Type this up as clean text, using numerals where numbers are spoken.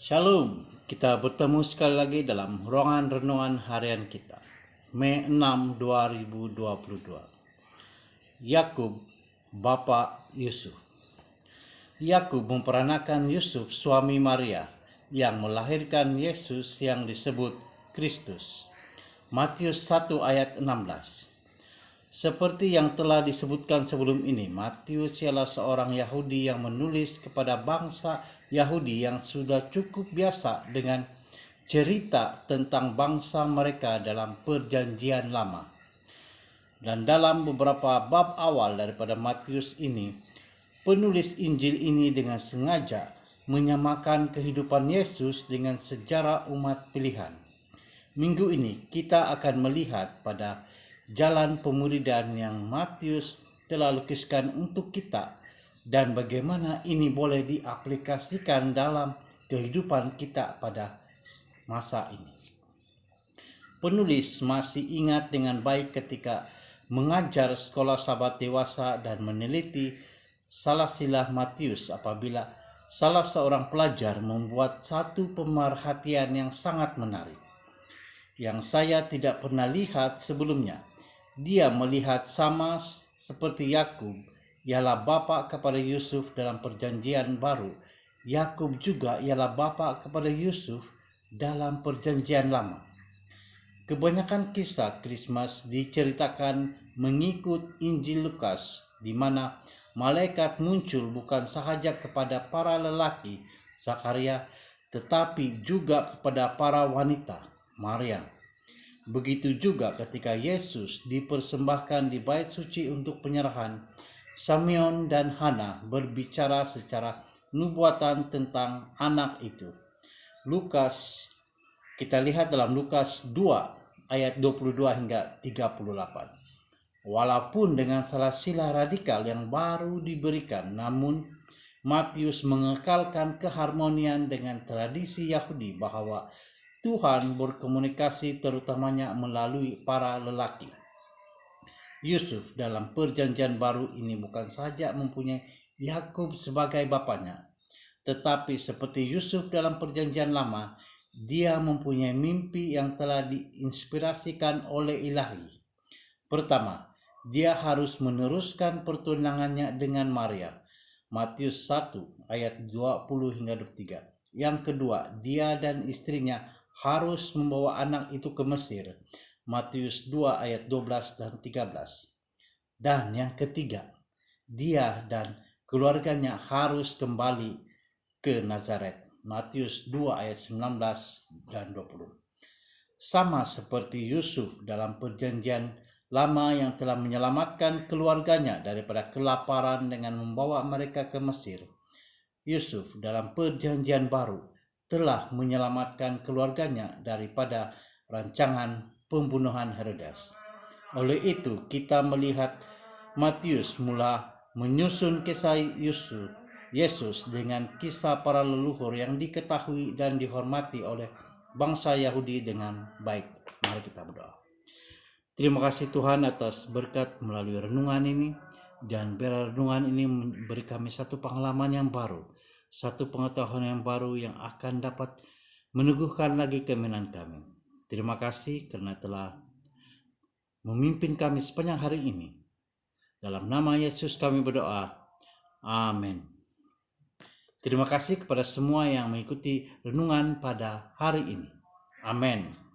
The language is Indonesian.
Shalom, kita bertemu sekali lagi dalam ruangan renungan harian kita, Mei 6, 2022. Yakub, Bapak Yusuf. Yakub memperanakan Yusuf, suami Maria, yang melahirkan Yesus yang disebut Kristus. Matius 1 ayat 16. Seperti yang telah disebutkan sebelum ini, Matius ialah seorang Yahudi yang menulis kepada bangsa Yahudi yang sudah cukup biasa dengan cerita tentang bangsa mereka dalam Perjanjian Lama. Dan dalam beberapa bab awal daripada Matius ini, penulis Injil ini dengan sengaja menyamakan kehidupan Yesus dengan sejarah umat pilihan. Minggu ini kita akan melihat pada jalan pemuridan yang Matius telah lukiskan untuk kita dan bagaimana ini boleh diaplikasikan dalam kehidupan kita pada masa ini. Penulis masih ingat dengan baik ketika mengajar sekolah sahabat dewasa dan meneliti salah silah Matius apabila salah seorang pelajar membuat satu pemerhatian yang sangat menarik yang saya tidak pernah lihat sebelumnya. Dia melihat sama seperti Yakub, ialah bapa kepada Yusuf dalam Perjanjian Baru. Yakub juga ialah bapa kepada Yusuf dalam Perjanjian Lama. Kebanyakan kisah Krismas diceritakan mengikut Injil Lukas, di mana malaikat muncul bukan sahaja kepada para lelaki, Zakaria, tetapi juga kepada para wanita, Maria. Begitu juga ketika Yesus dipersembahkan di bait suci untuk penyerahan, Simeon dan Hana berbicara secara nubuatan tentang anak itu. Kita lihat dalam Lukas 2 ayat 22 hingga 38. Walaupun dengan salah silah radikal yang baru diberikan, namun Matius mengekalkan keharmonian dengan tradisi Yahudi bahwa Tuhan berkomunikasi terutamanya melalui para lelaki. Yusuf dalam Perjanjian Baru ini bukan saja mempunyai Yakub sebagai bapaknya, tetapi seperti Yusuf dalam Perjanjian Lama, dia mempunyai mimpi yang telah diinspirasikan oleh Ilahi. Pertama, dia harus meneruskan pertunangannya dengan Maria. Matius 1 ayat 20 hingga 23. Yang kedua, dia dan istrinya harus membawa anak itu ke Mesir. Matius 2 ayat 12 dan 13. Dan yang ketiga, dia dan keluarganya harus kembali ke Nazaret. Matius 2 ayat 19 dan 20. Sama seperti Yusuf dalam Perjanjian Lama yang telah menyelamatkan keluarganya daripada kelaparan dengan membawa mereka ke Mesir, Yusuf dalam Perjanjian Baru telah menyelamatkan keluarganya daripada rancangan pembunuhan Herodes. Oleh itu, kita melihat Matius mula menyusun kisah Yesus dengan kisah para leluhur yang diketahui dan dihormati oleh bangsa Yahudi dengan baik. Mari kita berdoa. Terima kasih Tuhan atas berkat melalui renungan ini, dan biar renungan ini memberi kami satu pengalaman yang baru, satu pengetahuan yang baru yang akan dapat meneguhkan lagi keimanan kami. Terima kasih karena telah memimpin kami sepanjang hari ini. Dalam nama Yesus kami berdoa. Amin. Terima kasih kepada semua yang mengikuti renungan pada hari ini. Amin.